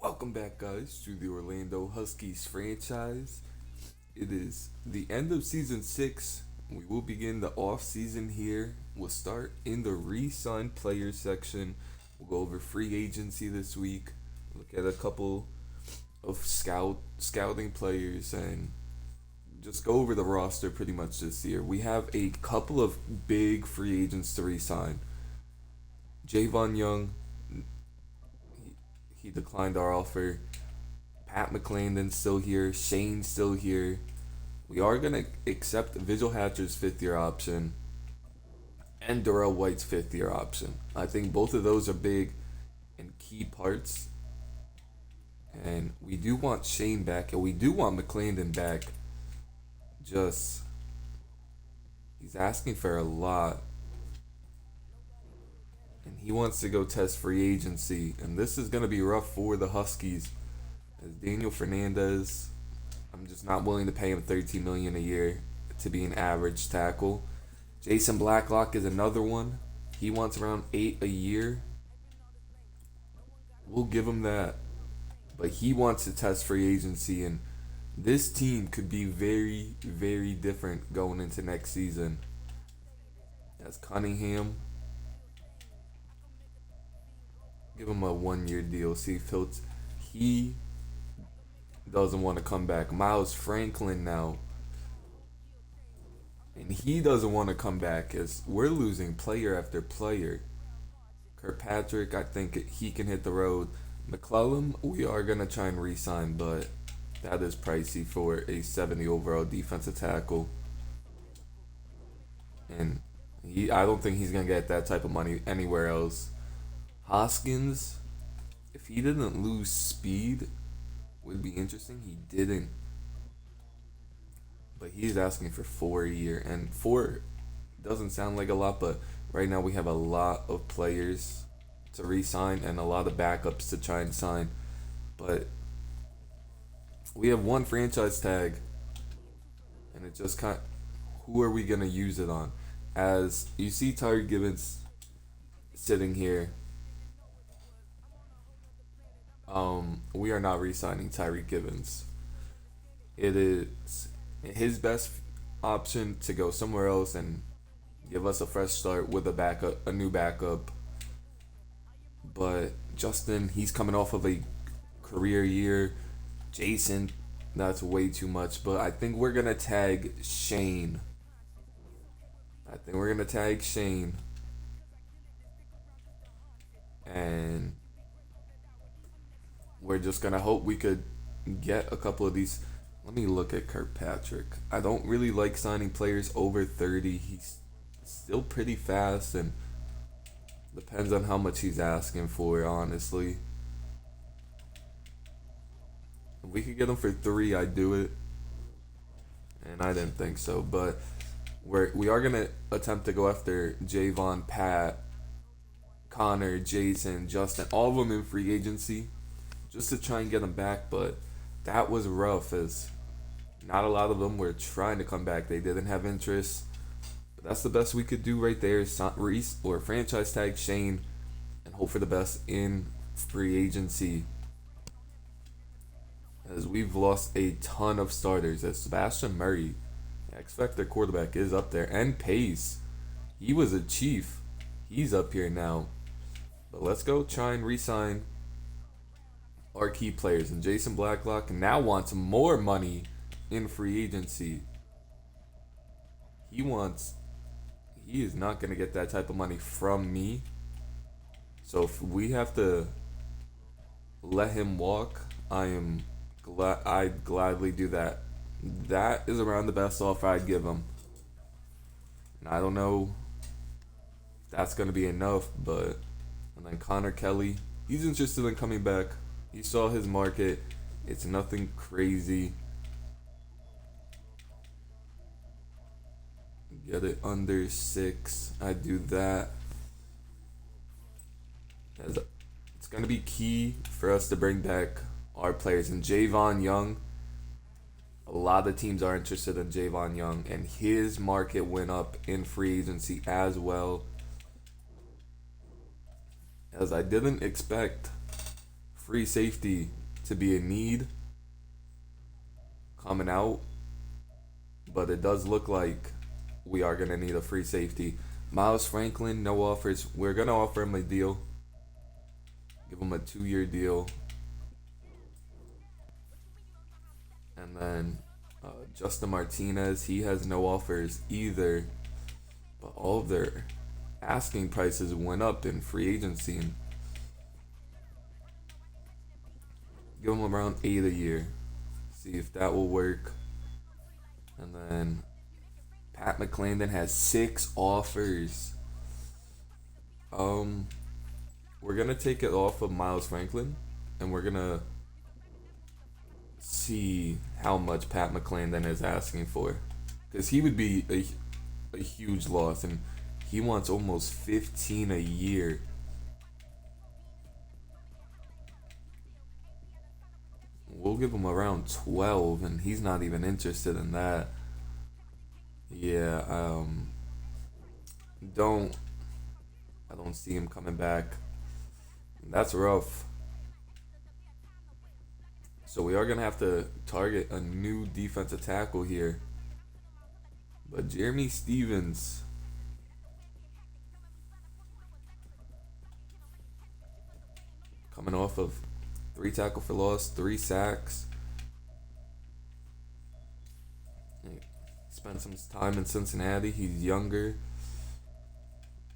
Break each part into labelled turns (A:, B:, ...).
A: Welcome back, guys, to the Orlando Huskies franchise. It is the end of season 6. We will begin the off-season here. We'll start in the re-signed players section. We'll go over free agency this week, look at a couple of scouting players, and just go over the roster pretty much this year. We have a couple of big free agents to re-sign. Javon Young, he declined our offer. Pat McClandon's still here. Shane's still here. We are going to accept Vigil Hatcher's fifth year option and Darrell White's fifth year option. I think both of those are big and key parts. And we do want Shane back and we do want McClandon back. Just, he's asking for a lot. And he wants to go test free agency. And this is going to be rough for the Huskies. As Daniel Fernandez, I'm just not willing to pay him $13 million a year to be an average tackle. Jason Blacklock is another one. He wants around 8 a year. We'll give him that. But he wants to test free agency, and this team could be very, very different going into next season. That's Cunningham. Give him a 1 year deal. See if he doesn't want to come back. Miles Franklin now. And he doesn't want to come back as we're losing player after player. Kirkpatrick, I think he can hit the road. McClellan, we are going to try and re-sign, but that is pricey for a 70 overall defensive tackle. And I don't think he's going to get that type of money anywhere else. Hoskins, if he didn't lose speed, would be interesting. He didn't. But he's asking for 4 a year. And 4 doesn't sound like a lot, but right now we have a lot of players to re-sign and a lot of backups to try and sign. But we have one franchise tag, and it just kind of, who are we going to use it on? As you see Tyreek Gibbons sitting here, we are not re-signing Tyreek Gibbons. It is his best option to go somewhere else and give us a fresh start with a new backup. But Justin, he's coming off of a career year. Jason, that's way too much. But I think we're gonna tag Shane. And we're just gonna hope we could get a couple of these. Let me look at Kirkpatrick. I don't really like signing players over 30. He's still pretty fast and depends on how much he's asking for, honestly. If we could get him for 3, I'd do it. And I didn't think so. But we are gonna attempt to go after Javon, Pat, Connor, Jason, Justin, all of them in free agency, just to try and get them back. But that was rough, as not a lot of them were trying to come back. They didn't have interest. But that's the best we could do right there. Reese or franchise tag Shane and hope for the best in free agency. As we've lost a ton of starters. As Sebastian Murray, X Factor quarterback, is up there. And Pace. He was a chief. He's up here now. But let's go try and re-sign our key players. And Jason Blacklock now wants more money in free agency. He is not going to get that type of money from me. So if we have to let him walk, I'd gladly do that. That is around the best offer I'd give him. And I don't know if that's going to be enough, but and then Connor Kelly, he's interested in coming back. He saw his market. It's nothing crazy. Get it under 6. I do that. It's going to be key for us to bring back our players. And Javon Young, a lot of teams are interested in Javon Young, and his market went up in free agency as well. As I didn't expect free safety to be a need coming out, but it does look like we are gonna need a free safety. Miles Franklin, no offers. We're gonna offer him a deal. Give him a 2-year deal. And then Justin Martinez, he has no offers either. But all of their asking prices went up in free agency. And give him around 8 a year. See if that will work. And then Pat McClendon has 6 offers. We're gonna take it off of Miles Franklin, and we're gonna see how much Pat McClendon is asking for, because he would be a huge loss, and he wants almost 15 a year. We'll give him around 12, and he's not even interested in that. Yeah, don't I don't see him coming back. That's rough. So we are gonna have to target a new defensive tackle here. But Jeremy Stevens, coming off of 3 tackle for loss, 3 sacks. He spent some time in Cincinnati. He's younger.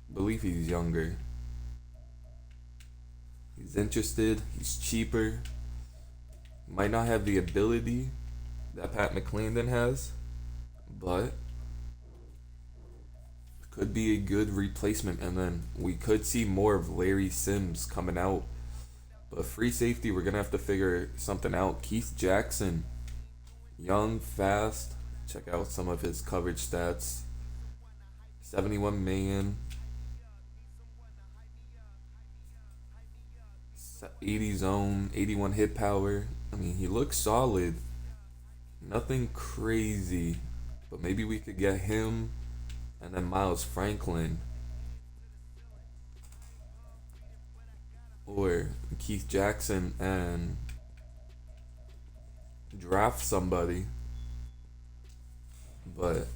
A: I believe he's younger. He's interested. He's cheaper. Might not have the ability that Pat McClendon has, but could be a good replacement. And then we could see more of Larry Sims coming out. But free safety, we're gonna have to figure something out. Keith Jackson, young, fast. Check out some of his coverage stats. 71 million. 80 zone, 81 hit power. I mean, he looks solid. Nothing crazy. But maybe we could get him and then Miles Franklin. Or Keith Jackson and draft somebody. But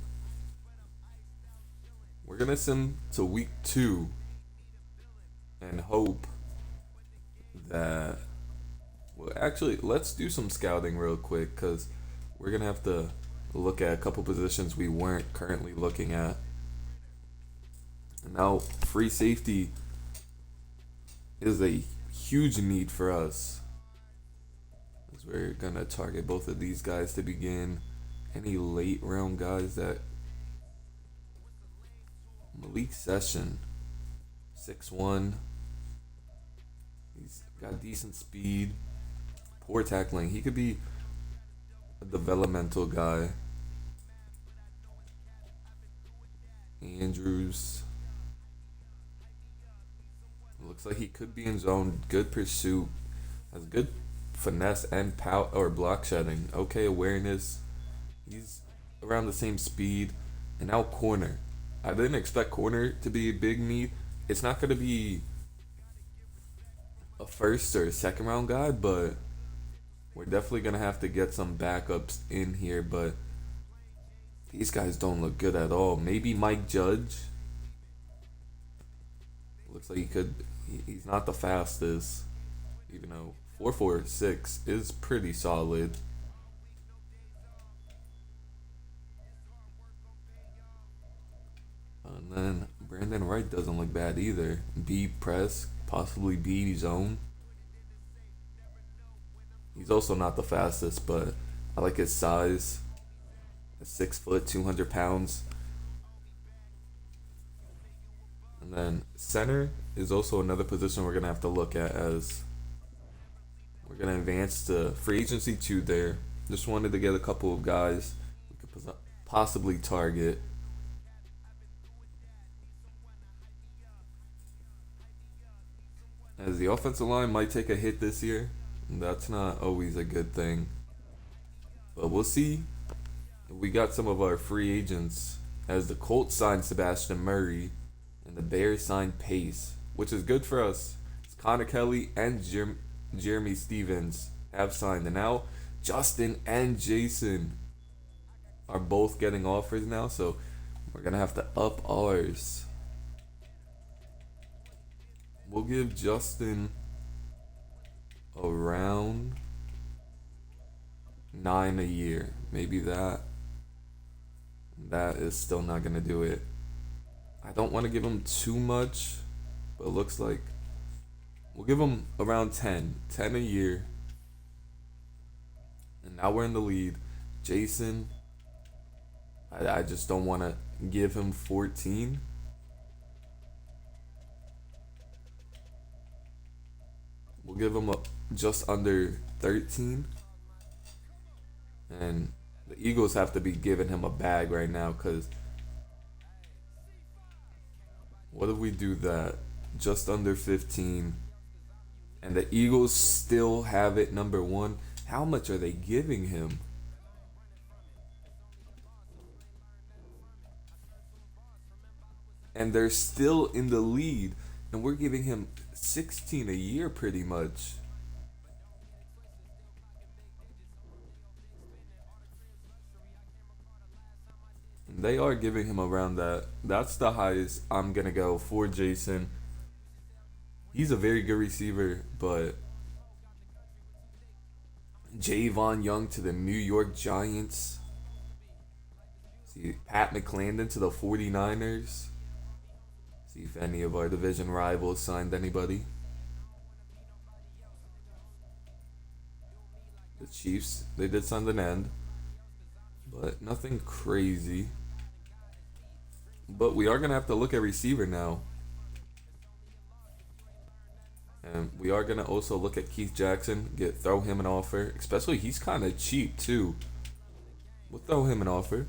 A: we're going to send to week 2 and hope that, well, actually, let's do some scouting real quick, because we're going to have to look at a couple positions we weren't currently looking at. And now free safety is a huge need for us, as we're going to target both of these guys to begin. Any late round guys that Malik Session, 6'1". He's got decent speed, poor tackling. He could be a developmental guy. Andrews. Looks like he could be in zone. Good pursuit. Has good finesse and power or block shedding. Okay, awareness. He's around the same speed. And now corner. I didn't expect corner to be a big need. It's not going to be a first or second round guy, but we're definitely going to have to get some backups in here. But these guys don't look good at all. Maybe Mike Judge. Looks like he could. He's not the fastest, even though 4.46 is pretty solid. And then Brandon Wright doesn't look bad either. B press, possibly B zone. He's also not the fastest, but I like his size. 6 foot, 200 pounds. And then center is also another position we're going to have to look at, as we're going to advance to free agency 2 there. Just wanted to get a couple of guys we could possibly target. As the offensive line might take a hit this year. That's not always a good thing. But we'll see. We got some of our free agents, as the Colts signed Sebastian Murray and the Bears signed Pace, which is good for us. It's Connor Kelly and Jeremy Stevens have signed, and now Justin and Jason are both getting offers now, so we're gonna have to up ours. We'll give Justin around 9 a year. Maybe that. That is still not gonna do it. I don't want to give him too much, but it looks like we'll give him around 10. 10 a year. And now we're in the lead. Jason, I just don't want to give him 14. We'll give him just under 13. And the Eagles have to be giving him a bag right now, because what if we do that? Just under 15. And the Eagles still have it number one. How much are they giving him? And they're still in the lead. And we're giving him 16 a year pretty much. And they are giving him around that. That's the highest I'm going to go for Jason. He's a very good receiver, but Javon Young to the New York Giants. See, Pat McClendon to the 49ers. See if any of our division rivals signed anybody. The Chiefs, they did sign an end, but nothing crazy. But we are going to have to look at receiver now. And we are going to also look at Keith Jackson, throw him an offer. Especially, he's kind of cheap too. We'll throw him an offer.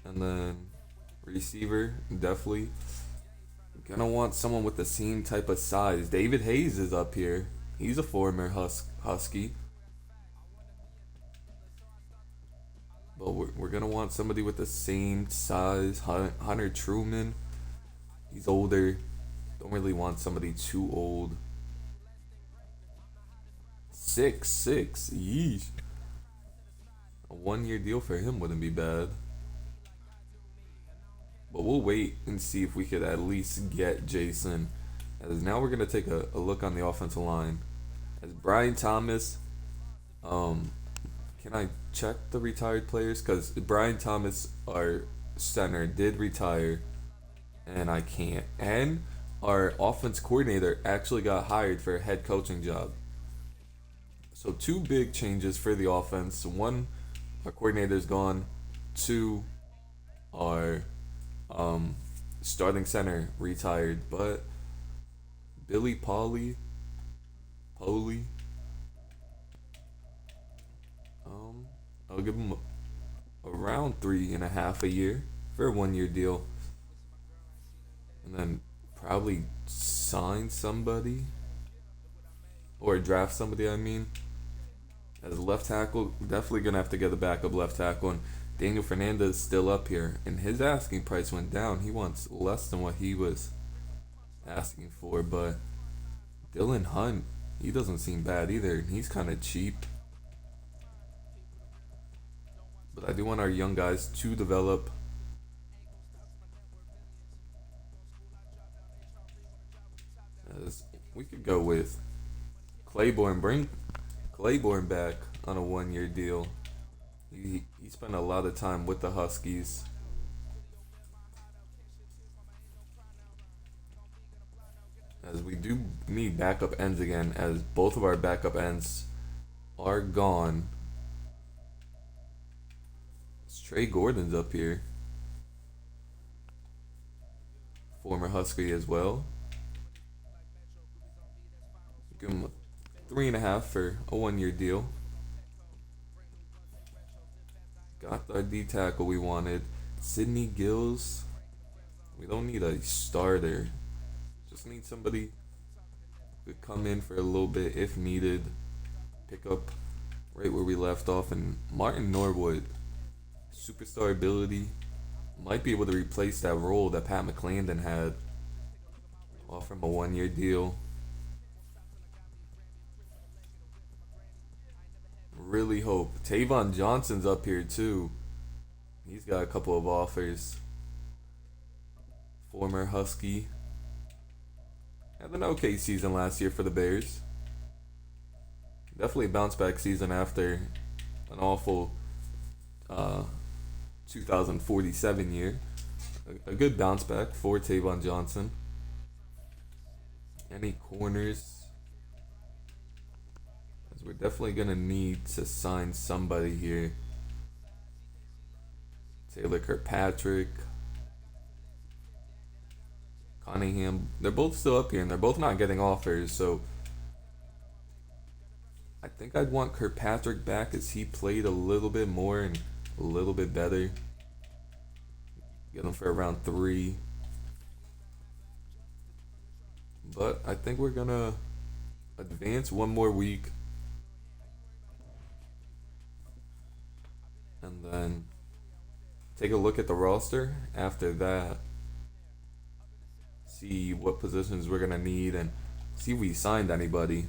A: And then receiver, definitely. Gonna want someone with the same type of size. David Hayes is up here. He's a former Husky. But we're gonna want somebody with the same size. Hunter Truman. He's older. Don't really want somebody too old. 6'6". Yeesh. A 1-year deal for him wouldn't be bad. But we'll wait and see if we could at least get Jason. As now we're gonna take a look on the offensive line. As Brian Thomas, can I check the retired players? Because Brian Thomas, our center, did retire, and I can't. And our offense coordinator actually got hired for a head coaching job. So 2 big changes for the offense. 1, our coordinator's gone. 2, our starting center retired. But Billy Polly, I'll give him around 3.5 a year for a 1-year deal. And then probably sign somebody or draft somebody, I mean. As a left tackle, definitely gonna have to get a backup left tackle. And Daniel Fernandez is still up here, and his asking price went down. He wants less than what he was asking for. But Dylan Hunt, he doesn't seem bad either. He's kind of cheap. But I do want our young guys to develop. As we could go with Claiborne. Bring Claiborne back on a 1-year deal. He spent a lot of time with the Huskies. As we do need backup ends again, as both of our backup ends are gone. Trey Gordon's up here. Former Husky as well. Give him 3.5 for a 1-year deal. Got our D tackle we wanted. Sidney Gills. We don't need a starter. Just need somebody who could come in for a little bit if needed. Pick up right where we left off. And Martin Norwood, superstar ability, might be able to replace that role that Pat McClendon had. Offer him a 1-year deal. really hope. Tavon Johnson's up here too. He's got a couple of offers. Former Husky. Had an okay season last year for the Bears. Definitely a bounce back season after an awful uh, 2047 year. A good bounce back for Tavon Johnson. Any corners? As we're definitely gonna need to sign somebody here. Taylor Kirkpatrick, Cunningham. They're both still up here and they're both not getting offers, so I think I'd want Kirkpatrick back as he played a little bit more and a little bit better. Get him for around 3. But I think we're gonna advance one more week. And then take a look at the roster after that. See what positions we're gonna need and see if we signed anybody.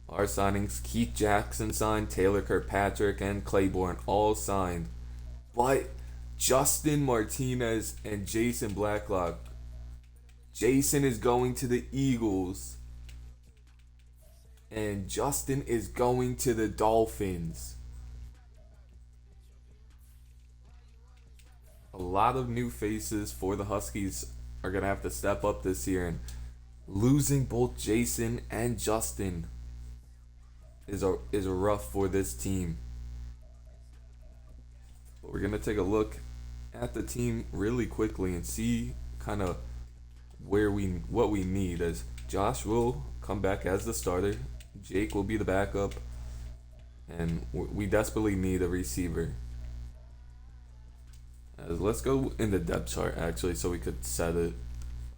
A: Our signings, Keith Jackson signed, Taylor Kirkpatrick, and Claiborne all signed. But Justin Martinez and Jason Blacklock. Jason is going to the Eagles. And Justin is going to the Dolphins. A lot of new faces for the Huskies are going to have to step up this year. And losing both Jason and Justin is rough for this team. But we're going to take a look at the team really quickly and see kind of what we need, as Josh will come back as the starter, Jake will be the backup, and we desperately need a receiver. Let's go in the depth chart actually so we could set it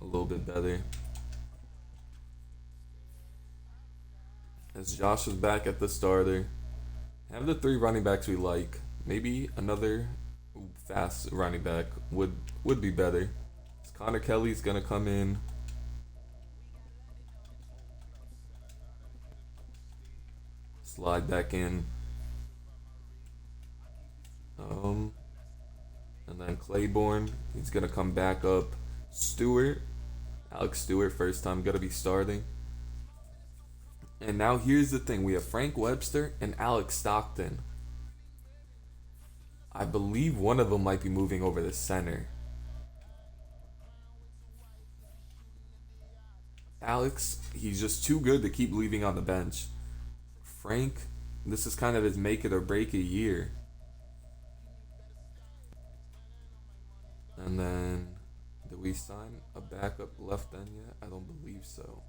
A: a little bit better. As Josh is back at the starter, have the 3 running backs we like. Maybe another fast running back would be better. Connor Kelly's gonna come in. Slide back in. And then Claiborne, he's gonna come back up. Alex Stewart, first time gonna be starting. And now here's the thing, we have Frank Webster and Alex Stockton. I believe one of them might be moving over to center. Alex, he's just too good to keep leaving on the bench. Frank, this is kind of his make it or break it year. And then, did we sign a backup left end yet? I don't believe so.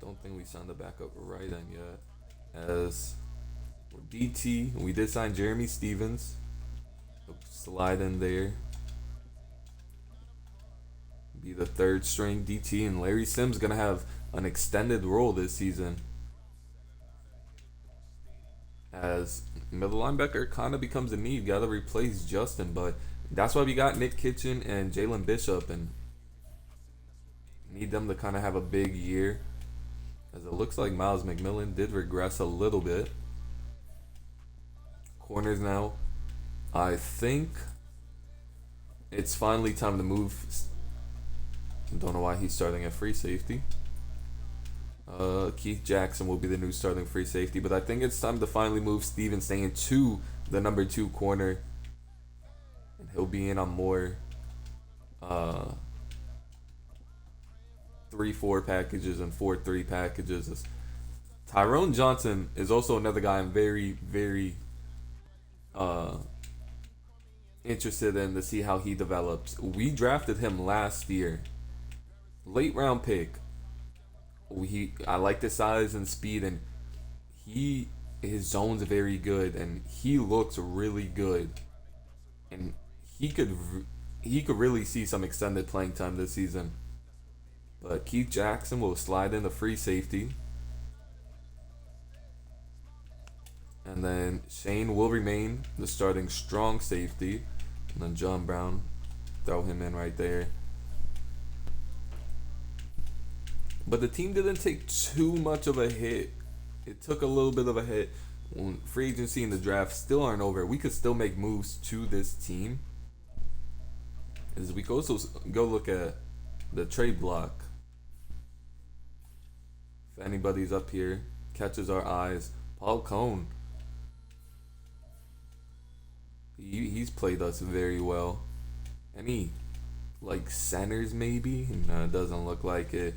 A: Don't think we signed a backup right end yet. As for DT, we did sign Jeremy Stevens. Slide in there. Be the 3rd string DT, and Larry Sims gonna have an extended role this season as middle linebacker kind of becomes a need. Gotta replace Justin, but that's why we got Nick Kitchen and Jalen Bishop, and need them to kind of have a big year, as it looks like Miles McMillan did regress a little bit. Corners now, I think it's finally time to move. Don't know why he's starting at free safety. Keith Jackson will be the new starting free safety, but I think it's time to finally move Steven Stain to the number 2 corner, and he'll be in on more 3-4 packages and 4-3 packages. Tyrone Johnson is also another guy I'm very, very interested in to see how he develops. We drafted him last year. Late round pick. I like the size and speed, and his zone's very good, and he looks really good, and he could really see some extended playing time this season. But Keith Jackson will slide in the free safety, and then Shane will remain the starting strong safety, and then John Brown, throw him in right there. But the team didn't take too much of a hit it took a little bit of a hit. When free agency and the draft still aren't over, we could still make moves to this team. As we go look at the trade block, if anybody's up here catches our eyes, Paul Cone. He's played us very well. Any like centers maybe? No, it doesn't look like it.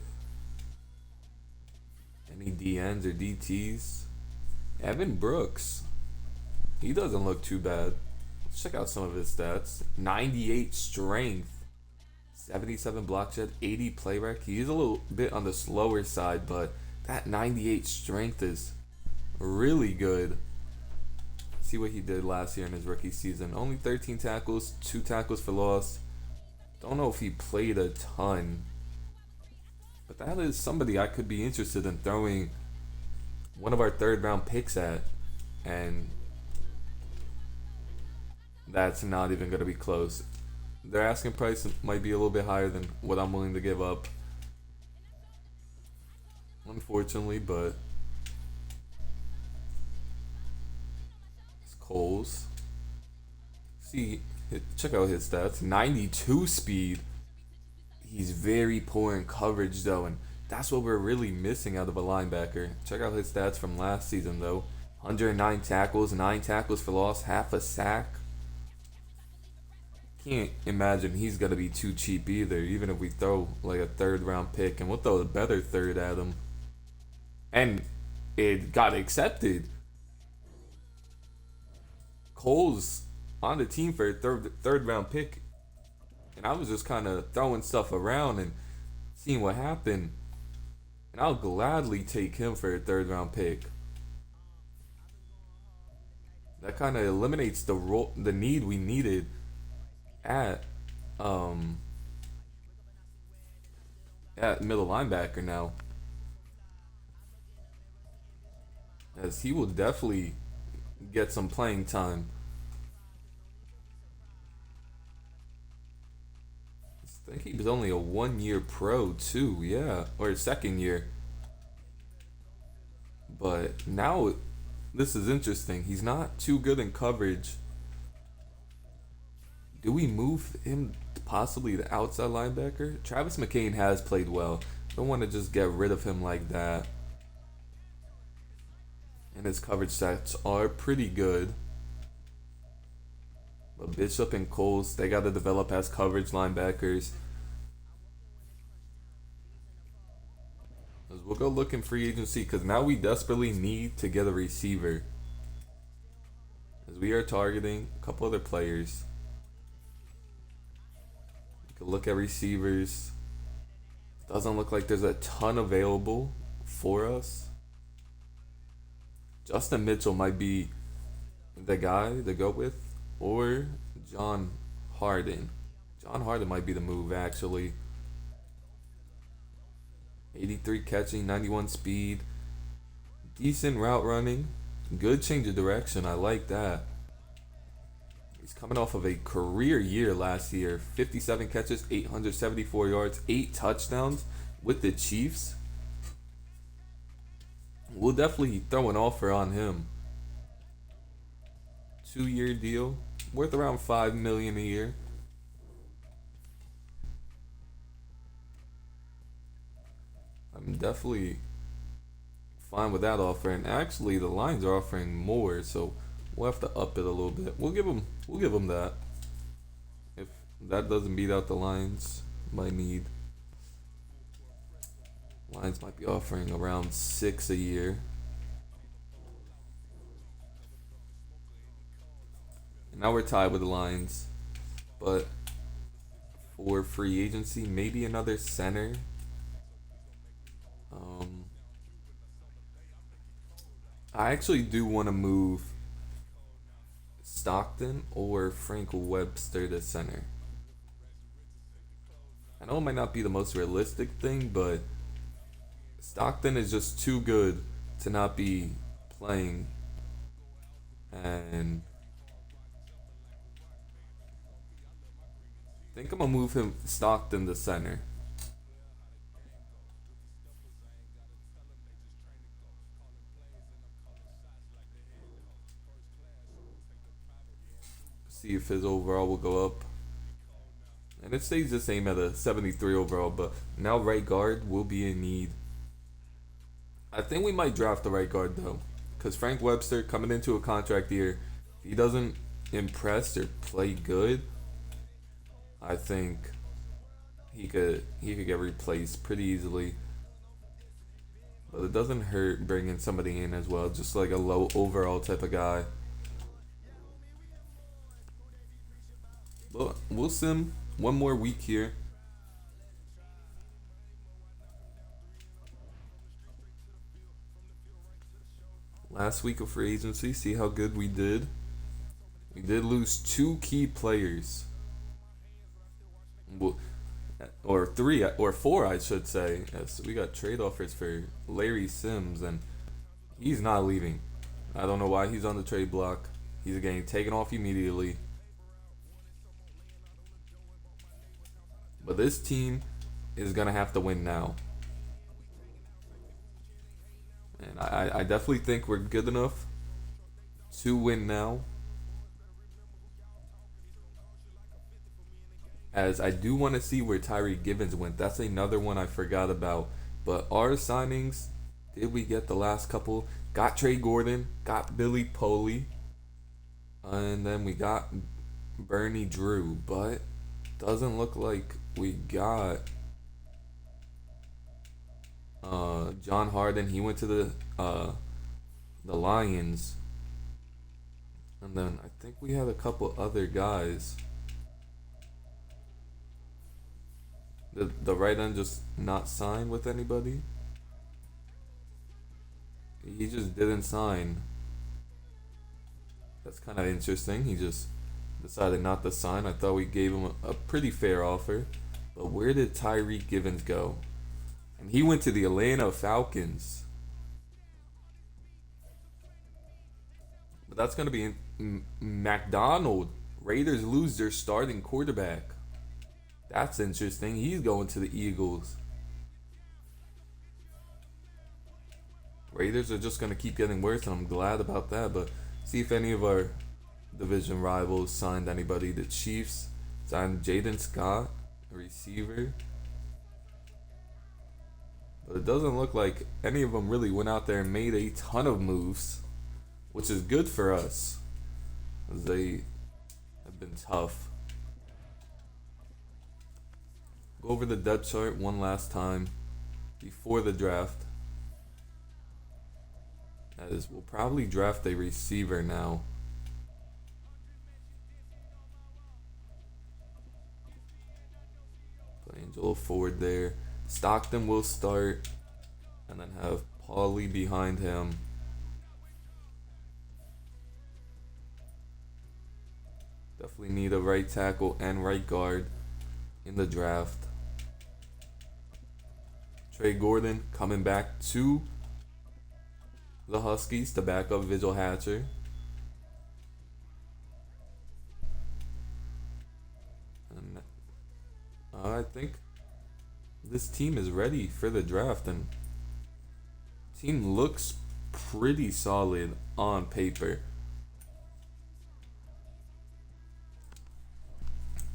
A: Any DNs or DTs? Evan Brooks. He doesn't look too bad. Let's check out some of his stats. 98 strength, 77 block shed, 80 play rec. He is a little bit on the slower side, but that 98 strength is really good. See what he did last year in his rookie season. Only 13 tackles, 2 tackles for loss. Don't know if he played a ton, but that is somebody I could be interested in throwing one of our third round picks at, and that's not even going to be close. Their asking price might be a little bit higher than what I'm willing to give up, unfortunately, but it's Coles. See, check out his stats. 92 speed. He's very poor in coverage though, and that's what we're really missing out of a linebacker. Check out his stats from last season though. 109 tackles, 9 tackles for loss, half a sack. Can't imagine he's gonna be too cheap either, even if we throw like a third round pick, and we'll throw a better third at him. And it got accepted. Cole's on the team for a third round pick, and I was just kind of throwing stuff around and seeing what happened, and I'll gladly take him for a third round pick. That kind of eliminates the need we needed at um at middle linebacker now, as he will definitely get some playing time. I think he was only a 1 year pro too, yeah, or his second year. But now this is interesting. He's not too good in coverage. Do we move him to possibly the outside linebacker? Travis McCain has played well. Don't want to just get rid of him like that. And his coverage stats are pretty good. But Bishop and Coles, they got to develop as coverage linebackers. We'll go look in free agency, because now we desperately need to get a receiver, as we are targeting a couple other players. We can look at receivers. Doesn't look like there's a ton available for us. Justin Mitchell might be the guy to go with, or John Harden. John Harden might be the move, actually. 83 catching, 91 speed, decent route running, good change of direction. I like that. He's coming off of a career year last year. 57 catches, 874 yards, 8 touchdowns with the Chiefs. We'll definitely throw an offer on him. 2-year deal, worth around $5 million a year. I'm definitely fine with that offer, and actually the Lions are offering more, so we'll have to up it a little bit. We'll give them that. If that doesn't beat out the Lions by need, Lions might be offering around 6 a year. And now we're tied with the Lions, but for free agency, maybe another center. I actually do want to move Stockton or Frank Webster to center. I know it might not be the most realistic thing, but Stockton is just too good to not be playing. And I think I'm going to move him, Stockton, to center. See if his overall will go up. And it stays the same at a 73 overall, but now right guard will be in need. I think we might draft the right guard though, because Frank Webster coming into a contract year, if he doesn't impress or play good, I think he could get replaced pretty easily. But it doesn't hurt bringing somebody in as well, just like a low overall type of guy. But we'll sim one more week here. Last week of free agency, see how good we did. We did lose two key players. Well, or three, or four, I should say. Yes, we got trade offers for Larry Sims, and he's not leaving. I don't know why he's on the trade block. He's getting taken off immediately. But this team is gonna have to win now, and I definitely think we're good enough to win now. As I do want to see where Tyree Givens went. That's another one I forgot about. But our signings, did we get the last couple? Got Trey Gordon, got Billy Poley, and then we got Bernie Drew. But doesn't look like we got John Harden. He went to the Lions, and then I think we had a couple other guys. The right end just not sign with anybody. He just didn't sign. That's kind of interesting. He just decided not to sign. I thought we gave him a pretty fair offer. But where did Tyreek Givens go? And he went to the Atlanta Falcons. But that's going to be McDonald. Raiders lose their starting quarterback. That's interesting. He's going to the Eagles. Raiders are just going to keep getting worse, and I'm glad about that. But see if any of our division rivals signed anybody. The Chiefs signed Jaden Scott, a receiver. But it doesn't look like any of them really went out there and made a ton of moves, which is good for us, as they have been tough. Go over the depth chart one last time before the draft. That is, we'll probably draft a receiver now. Put Angelo forward there. Stockton will start, and then have Paulie behind him. Definitely need a right tackle and right guard in the draft. Trey Gordon coming back to the Huskies to back up Vigil Hatcher. And I think this team is ready for the draft, and team looks pretty solid on paper.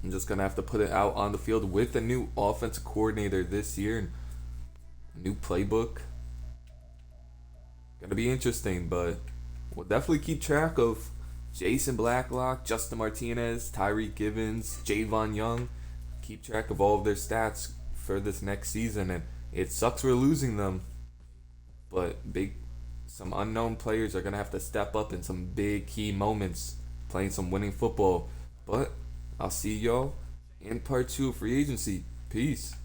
A: I'm just gonna have to put it out on the field with a new offensive coordinator this year and a new playbook. Gonna be interesting, but we'll definitely keep track of Jason Blacklock, Justin Martinez, Tyreek Givens, Javon Young. Keep track of all of their stats for this next season, and it sucks we're losing them. But some unknown players are gonna have to step up in some big key moments, playing some winning football. But I'll see y'all in part 2 of free agency. Peace.